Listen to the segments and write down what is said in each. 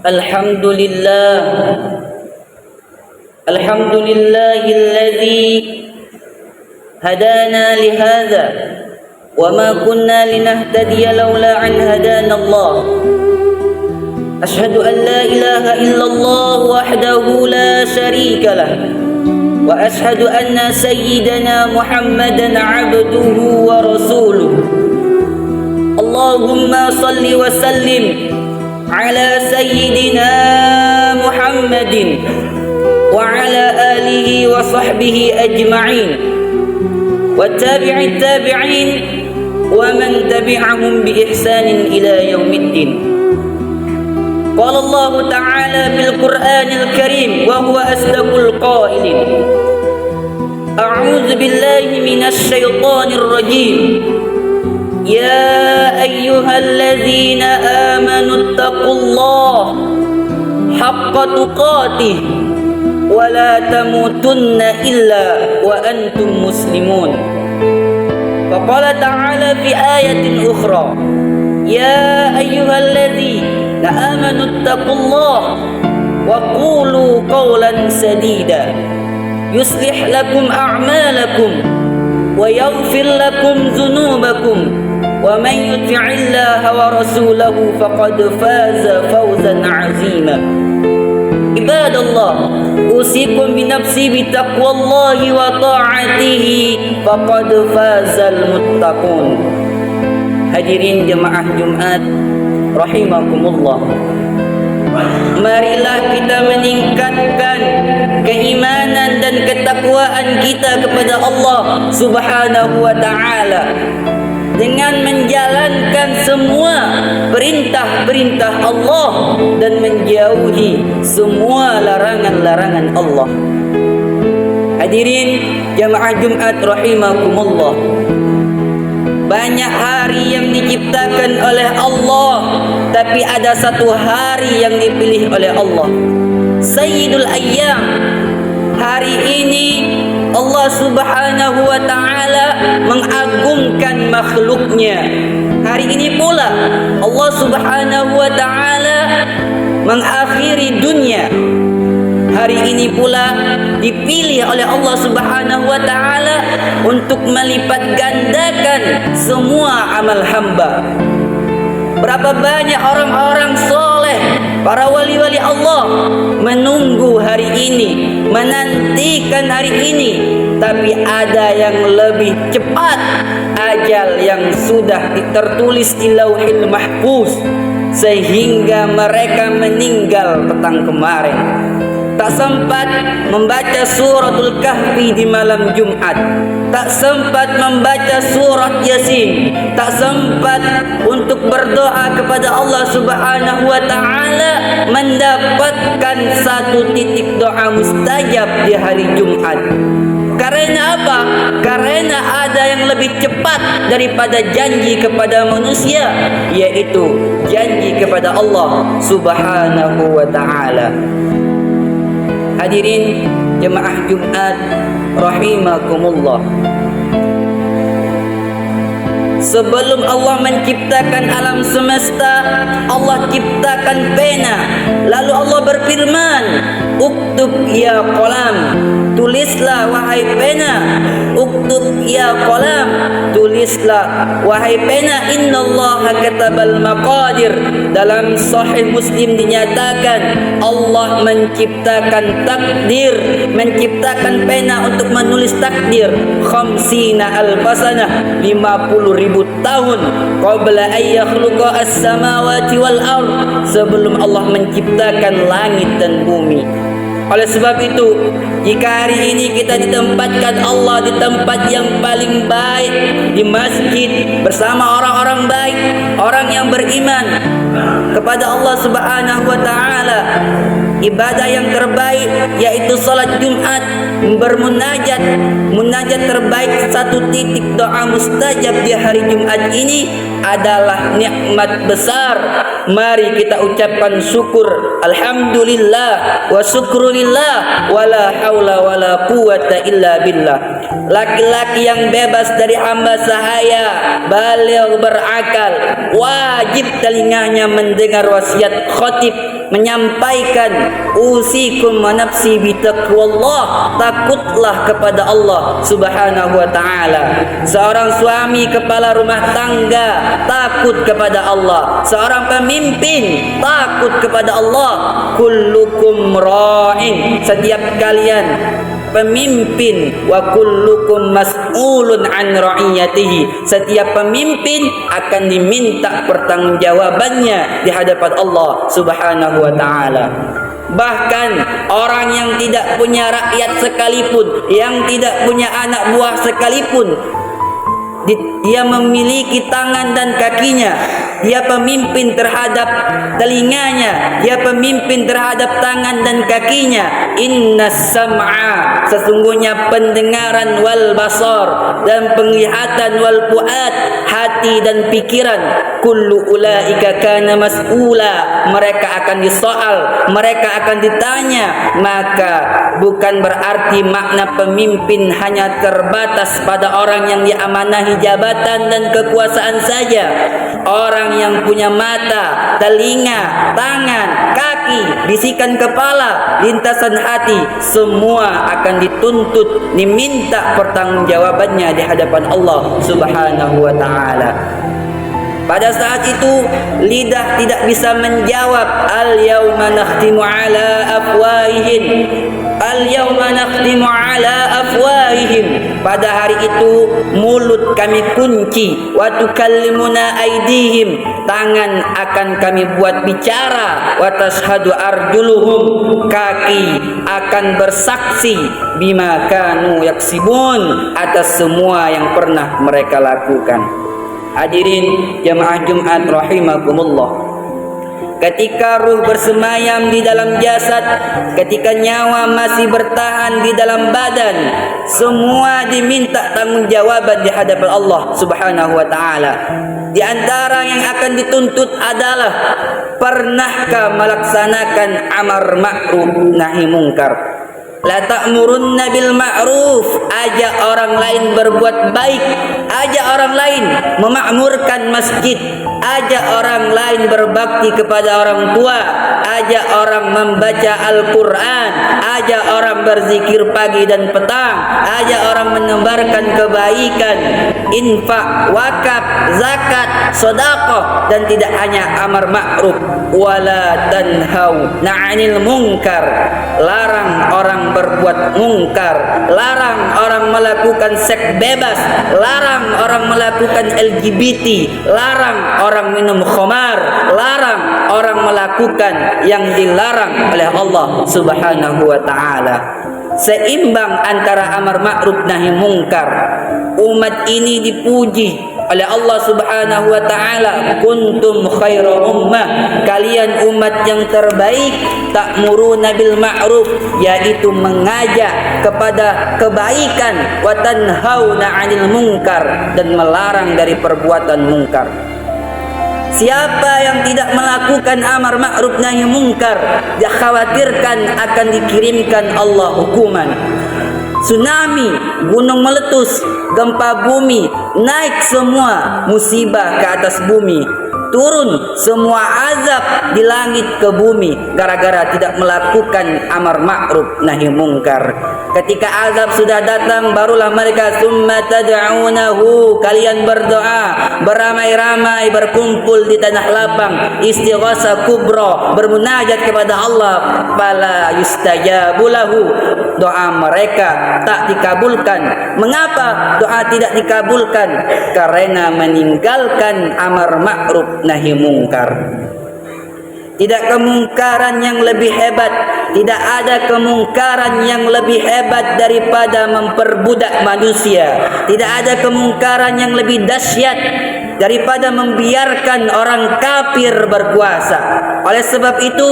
الحمد لله الحمد لله الذي هدانا لهذا وما كنا لنهتدي لولا أن هدانا الله أشهد أن لا إله إلا الله وحده لا شريك له وأشهد أن سيدنا محمدا عبده ورسوله اللهم صل وسلم على سيدنا محمد وعلى آله وصحبه أجمعين والتابع التابعين ومن تبعهم بإحسان إلى يوم الدين. قال الله تعالى في القرآن الكريم وهو أصدق القائلين: أعوذ بالله من الشيطان الرجيم. يا أيها الذين آمنوا اتقوا الله حق تقاته ولا تموتن إلا وأنتم مسلمون. وقال تعالى في آية أخرى: يا أيها الذين آمنوا اتقوا الله وقولوا قولا سديدا يصلح لكم أعمالكم ويغفر لكم ذنوبكم ومن يطع الله ورسوله فقد فاز فوزا عظيما. عباد الله، أوصيكم بنفسي بتقوى الله وطاعته فقد فاز المتقون. Hadirin jemaah Jumat rahimakumullah, marilah kita meningkatkan keimanan dan ketakwaan kita kepada Allah Subhanahu wa ta'ala dengan menjalankan semua perintah-perintah Allah dan menjauhi semua larangan-larangan Allah. Hadirin jemaah Jumat rahimakumullah, banyak hari yang diciptakan oleh Allah, tapi ada satu hari yang dipilih oleh Allah, Sayyidul Ayyam. Hari ini Allah Subhanahu wa ta'ala mengagungkan makhluknya. Hari ini pula Allah Subhanahu wa ta'ala mengakhiri dunia. Hari ini pula dipilih oleh Allah Subhanahu wa ta'ala untuk melipat gandakan semua amal hamba. Berapa banyak orang-orang soleh, para wali-wali Allah menunggu hari ini, menantikan hari ini, tapi ada yang lebih cepat ajal yang sudah tertulis di Lauhil Mahfuz sehingga mereka meninggal petang kemarin. Tak sempat membaca suratul Kahfi di malam Jumat, tak sempat membaca surat Yasin, tak sempat untuk berdoa kepada Allah Subhanahu wa ta'ala mendapatkan satu titik doa mustajab di hari Jumat. Karena apa? Karena ada yang lebih cepat daripada janji kepada manusia, yaitu janji kepada Allah Subhanahu wa ta'ala. Hadirin jemaah Jumat rahimakumullah, sebelum Allah menciptakan alam semesta, Allah ciptakan pena. Lalu Allah berfirman, "Uktub ya qalam," tulislah wahai pena. "Uktub ya qalam," tulislah wahai pena. "Innallaha katabal maqadir." Dalam Sahih Muslim dinyatakan Allah menciptakan takdir, menciptakan pena untuk menulis takdir. Khamsina alfasanah, 50.000 tahun qabla an yakhluqa as-samawati wal ard, sebelum Allah menciptakan langit dan bumi. Oleh sebab itu, jika hari ini kita ditempatkan Allah di tempat yang paling baik, di masjid bersama orang-orang baik, orang yang beriman kepada Allah Subhanahu wa ta'ala, ibadah yang terbaik yaitu salat Jumat, bermunajat, munajat terbaik, satu titik doa mustajab di hari Jumat ini adalah nikmat besar Mari kita ucapkan syukur. Alhamdulillah wa syukrulillah wala haula wala quwata illa billah. Laki-laki yang bebas dari hamba sahaya, baligh berakal, wajib telinganya mendengar wasiat khatib menyampaikan, usikum wa nafsi bitaqwallah, takutlah kepada Allah Subhanahu wa taala. Seorang suami kepala rumah tangga takut kepada Allah, seorang pemimpin takut kepada Allah. Kullukum ra'in, setiap kalian pemimpin, wa kullukum mas'ulun an ra'iyatihi, setiap pemimpin akan diminta pertanggungjawabannya di hadapan Allah Subhanahu wa taala. Bahkan orang yang tidak punya rakyat sekalipun, yang tidak punya anak buah sekalipun, dia memiliki tangan dan kakinya, dia pemimpin terhadap telinganya, dia pemimpin terhadap tangan dan kakinya. Innas sam'a, sesungguhnya pendengaran, wal basar, dan penglihatan, wal fuad, hati dan pikiran. Kullu ulaika kana mas'ula, mereka akan disoal, mereka akan ditanya. Maka bukan berarti makna pemimpin hanya terbatas pada orang yang diamanahi jabatan dan kekuasaan saja. Orang yang punya mata, telinga, tangan, kaki, bisikan kepala, lintasan hati, semua akan dituntut, diminta pertanggungjawabannya di hadapan Allah Subhanahu wa taala. Pada saat itu lidah tidak bisa menjawab al-yauma nakhtimu ala afwahihim, al-yauma nakhtimu ala afwahihim. Pada hari itu mulut kami kunci, wa tukallimuna aydihim, tangan akan kami buat bicara, wa tashhadu arjuluhum, kaki akan bersaksi bima kanu yaksibun, atas semua yang pernah mereka lakukan. Hadirin jamaah Jumat rahimakumullah, ketika ruh bersemayam di dalam jasad, ketika nyawa masih bertahan di dalam badan, semua diminta tanggungjawab di hadapan Allah Subhanahu wa taala. Di antara yang akan dituntut adalah, pernahkah melaksanakan amar ma'ruf nahi mungkar? La ta'murunna bil ma'ruf, ajak orang lain berbuat baik, ajak orang lain memakmurkan masjid, ajak orang lain berbakti kepada orang tua, ajak orang membaca Al-Quran, ajak orang berzikir pagi dan petang, ajak orang menebarkan kebaikan, infak, wakaf, zakat, sedekah, dan tidak hanya amar ma'ruf. Wala tanhau 'anil munkar, larang orang berbuat mungkar, larang orang melakukan seks bebas, larang orang melakukan LGBT, larang orang minum khamar, larang orang melakukan yang dilarang oleh Allah Subhanahu wa taala. Seimbang antara amar ma'ruf nahi mungkar. Umat ini dipuji oleh Allah Subhanahu wa taala, kuntum khaira ummah, kalian umat yang terbaik, ta'muruna bil ma'ruf, yaitu mengajak kepada kebaikan, wa tanhauna 'anil munkar, dan melarang dari perbuatan mungkar. Siapa yang tidak melakukan amar ma'ruf nahi mungkar, dia khawatirkan akan dikirimkan Allah hukuman. Tsunami, gunung meletus, gempa bumi, naik semua musibah ke atas bumi, turun semua azab di langit ke bumi gara-gara tidak melakukan amar ma'ruf nahi mungkar. Ketika azab sudah datang, barulah mereka summa tad'unahu, kalian berdoa beramai-ramai, berkumpul di tanah lapang, istighatsah kubra, bermunajat kepada Allah, fala yustajabu lahu, doa mereka tak dikabulkan. Mengapa doa tidak dikabulkan? Karena meninggalkan amar ma'ruf nahi mungkar. Tidak kemungkaran yang lebih hebat, tidak ada kemungkaran yang lebih hebat daripada memperbudak manusia. Tidak ada kemungkaran yang lebih dahsyat daripada membiarkan orang kafir berkuasa. Oleh sebab itu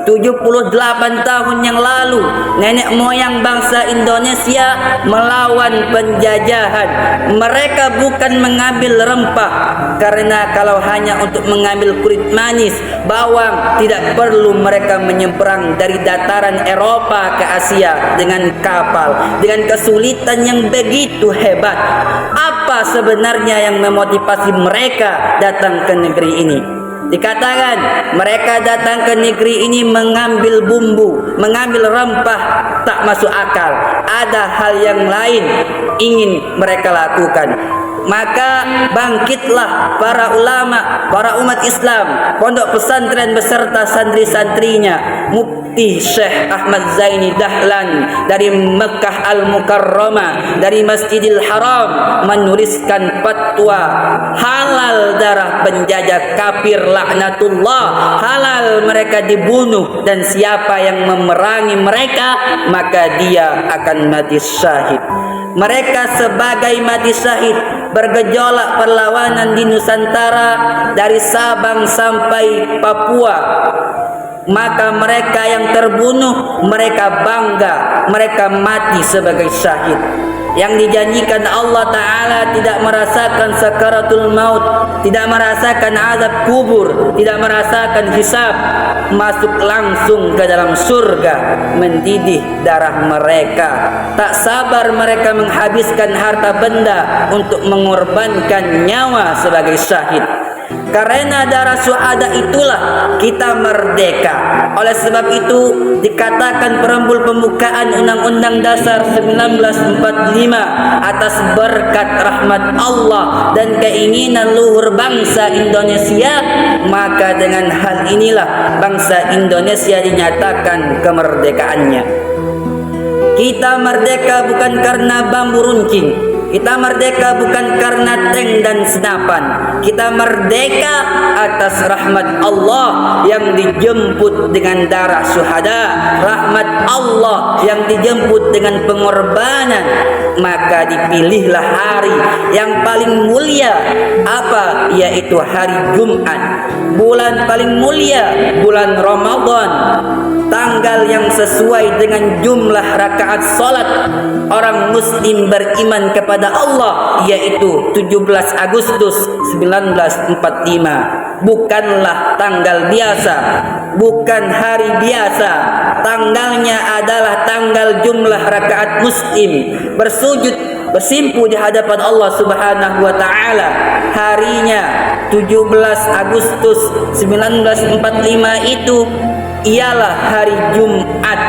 78 tahun yang lalu nenek moyang bangsa Indonesia melawan penjajahan. Mereka bukan mengambil rempah, karena kalau hanya untuk mengambil kulit manis, bawang, tidak perlu mereka menyeberang dari dataran Eropa ke Asia dengan kapal, dengan kesulitan yang begitu hebat. Apa sebenarnya yang memotivasi mereka datang ke negeri ini? Dikatakan mereka datang ke negeri ini mengambil bumbu, mengambil rempah, tak masuk akal. Ada hal yang lain ingin mereka lakukan. Maka bangkitlah para ulama, para umat Islam, pondok pesantren beserta santri-santrinya, Mufti Syekh Ahmad Zaini Dahlan dari Mekah Al-Mukarramah, dari Masjidil Haram, menuliskan fatwa halal darah penjajah kafir laknatullah, halal mereka dibunuh, dan siapa yang memerangi mereka maka dia akan mati syahid. Mereka sebagai mati syahid bergejolak perlawanan di Nusantara dari Sabang sampai Papua. Maka mereka yang terbunuh, mereka bangga, mereka mati sebagai syahid. Yang dijanjikan Allah Ta'ala tidak merasakan sakaratul maut, tidak merasakan azab kubur, tidak merasakan hisab, masuk langsung ke dalam surga, mendidih darah mereka. Tak sabar mereka menghabiskan harta benda untuk mengorbankan nyawa sebagai syahid. Karena darah syuhada itulah kita merdeka. Oleh sebab itu dikatakan perembul pembukaan Undang-Undang Dasar 1945, atas berkat rahmat Allah dan keinginan luhur bangsa Indonesia, maka dengan hal inilah bangsa Indonesia dinyatakan kemerdekaannya. Kita merdeka bukan karena bambu runcing. Kita merdeka bukan karena tank dan senapan. Kita merdeka atas rahmat Allah yang dijemput dengan darah syuhada, rahmat Allah yang dijemput dengan pengorbanan. Maka dipilihlah hari yang paling mulia, apa? Yaitu hari Jumat. Bulan paling mulia, bulan Ramadan. Tanggal yang sesuai dengan jumlah rakaat salat orang muslim beriman kepada Allah, yaitu 17 Agustus 1945. Bukanlah tanggal biasa, bukan hari biasa. Tanggalnya adalah tanggal jumlah rakaat muslim bersujud, bersimpu di hadapan Allah Subhanahu wa taala. Harinya 17 Agustus 1945 itu ialah hari Jumat.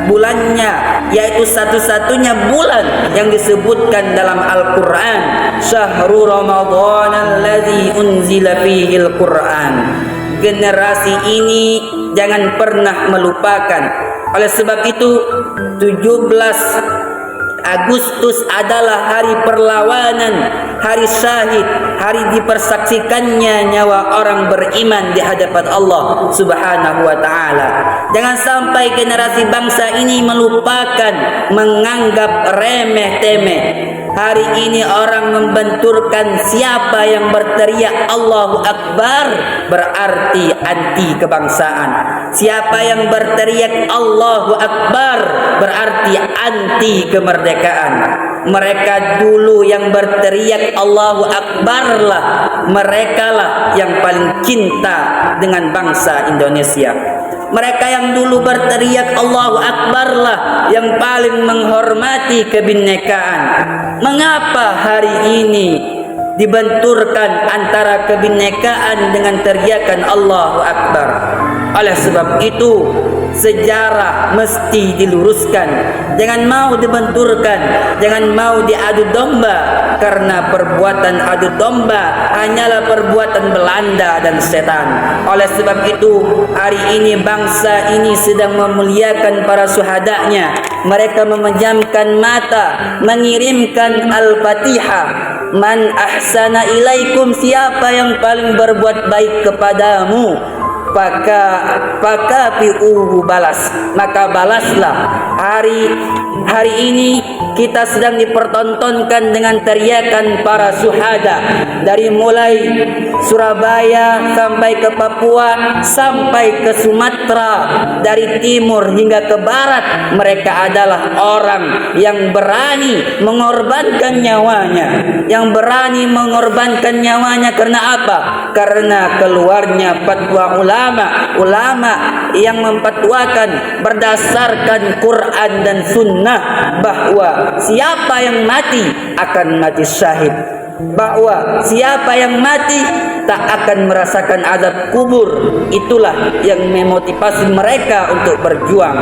Bulannya yaitu satu-satunya bulan yang disebutkan dalam Al-Quran, Syahrul Ramadan alladzi unzila fihil Quran. Generasi ini jangan pernah melupakan. Oleh sebab itu 17 Agustus adalah hari perlawanan, hari syahid, hari dipersaksikannya nyawa orang beriman di hadapan Allah Subhanahu wa taala. Jangan sampai generasi bangsa ini melupakan, menganggap remeh-temeh. Hari ini orang membenturkan siapa yang berteriak Allahu Akbar berarti anti kebangsaan. Siapa yang berteriak Allahu Akbar berarti anti kemerdekaan. Mereka dulu yang berteriak Allahu Akbar lah, mereka lah yang paling cinta dengan bangsa Indonesia. Mereka yang dulu berteriak Allahu Akbar lah yang paling menghormati kebinekaan. Mengapa hari ini dibenturkan antara kebinekaan dengan teriakan Allahu Akbar? Oleh sebab itu sejarah mesti diluruskan. Jangan mau dibenturkan, jangan mau diadu domba, karena perbuatan adu domba hanyalah perbuatan Belanda dan setan. Oleh sebab itu hari ini bangsa ini sedang memuliakan para syuhadanya. Mereka memejamkan mata, mengirimkan Al-Fatihah. Man ahsana ilaikum, siapa yang paling berbuat baik kepadamu, fakafi'uhu, maka balaslah. Hari ini kita sedang dipertontonkan dengan teriakan para syuhada, dari mulai Surabaya sampai ke Papua, sampai ke Sumatera, dari timur hingga ke barat. Mereka adalah orang yang berani mengorbankan nyawanya. Yang berani mengorbankan nyawanya karena apa? Karena keluarnya fatwa ulama yang memfatwakan berdasarkan Quran dan Sunnah bahwa siapa yang mati akan mati syahid, bahwa siapa yang mati tak akan merasakan azab kubur. Itulah yang memotivasi mereka untuk berjuang.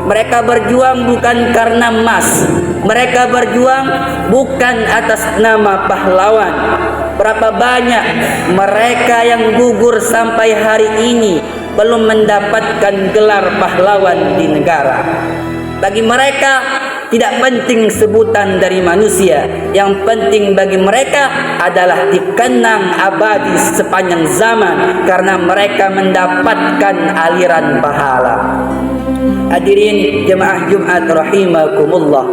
Mereka berjuang bukan karena emas, mereka berjuang bukan atas nama pahlawan. Berapa banyak mereka yang gugur sampai hari ini belum mendapatkan gelar pahlawan di negara. Bagi mereka tidak penting sebutan dari manusia. Yang penting bagi mereka adalah dikenang abadi sepanjang zaman, karena mereka mendapatkan aliran pahala. Hadirin jemaah Jumat rahimakumullah,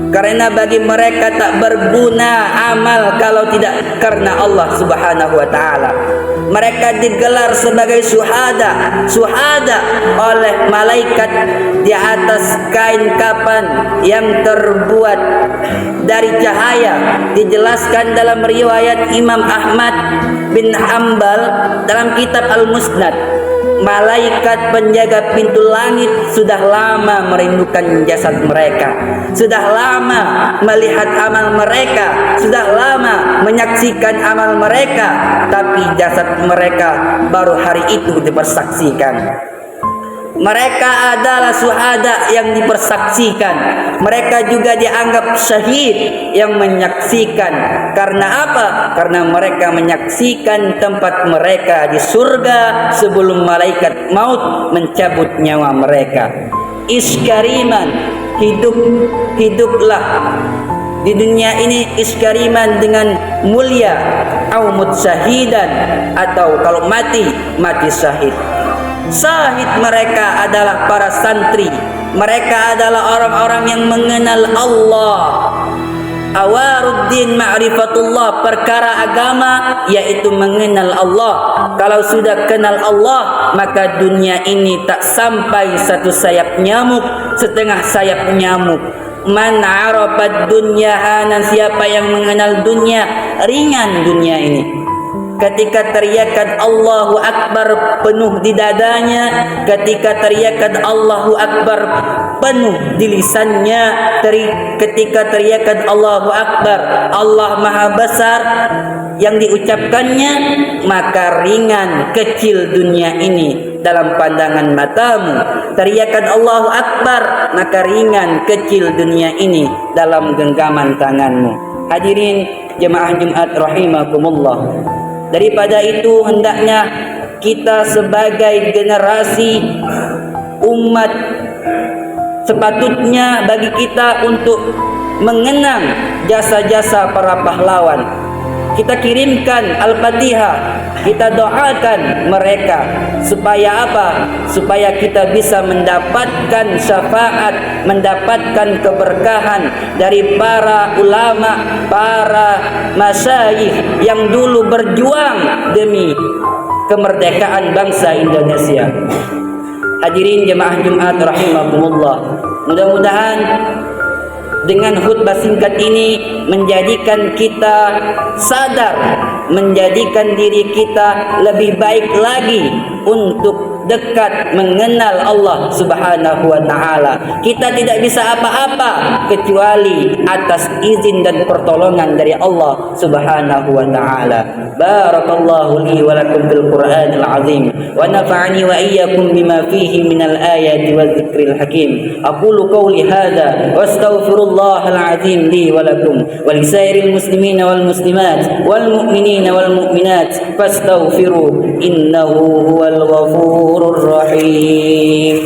karena bagi mereka tak berguna amal kalau tidak karena Allah Subhanahu wa taala. Mereka digelar sebagai syuhada oleh malaikat di atas kain kafan yang terbuat dari cahaya. Dijelaskan dalam riwayat Imam Ahmad bin Hanbal dalam kitab Al-Musnad, malaikat penjaga pintu langit sudah lama merindukan jasad mereka, sudah lama melihat amal mereka, sudah lama menyaksikan amal mereka, tapi jasad mereka baru hari itu dipersaksikan. Mereka adalah syuhada yang dipersaksikan. Mereka juga dianggap syahid yang menyaksikan. Karena apa? Karena mereka menyaksikan tempat mereka di surga sebelum malaikat maut mencabut nyawa mereka. Iskariman, hiduplah di dunia ini iskariman dengan mulia, au mutsyahidan, atau kalau mati syahid. Syahid mereka adalah para santri. Mereka adalah orang-orang yang mengenal Allah. Awaruddin ma'rifatullah, perkara agama yaitu mengenal Allah. Kalau sudah kenal Allah, maka dunia ini tak sampai satu sayap nyamuk, setengah sayap nyamuk. Man arafad dunya hanan, siapa yang mengenal dunia, ringan dunia ini. Ketika teriakan Allahu Akbar penuh di dadanya, ketika teriakan Allahu Akbar penuh di lisannya, ketika teriakan Allahu Akbar, Allah Maha Besar yang diucapkannya, maka ringan kecil dunia ini dalam pandangan matamu. Teriakan Allahu Akbar, maka ringan kecil dunia ini dalam genggaman tanganmu. Hadirin jemaah Jumat rahimakumullah, daripada itu hendaknya kita sebagai generasi umat sepatutnya bagi kita untuk mengenang jasa-jasa para pahlawan. Kita kirimkan Al-Fatihah, kita doakan mereka supaya apa? Supaya kita bisa mendapatkan syafaat, mendapatkan keberkahan dari para ulama, para masyayikh yang dulu berjuang demi kemerdekaan bangsa Indonesia. Hadirin jemaah Jumat rahimakumullah, mudah-mudahan dengan khutbah singkat ini menjadikan kita sadar, menjadikan diri kita lebih baik lagi untuk dekat mengenal Allah Subhanahu wa taala. Kita tidak bisa apa-apa kecuali atas izin dan pertolongan dari Allah Subhanahu wa taala. Barakallahu li wa lakum bil Qur'anil azim wa nafa'ani wa iyyakum bima fihi minal ayati wa dzikril hakim. Aqulu qawli hadza wa astaghfirullahal azim li wa lakum wa lisairil muslimina wal muslimat wal mu'minina wal mu'minat fastaghfiru innahu huwal ghafurur rahim.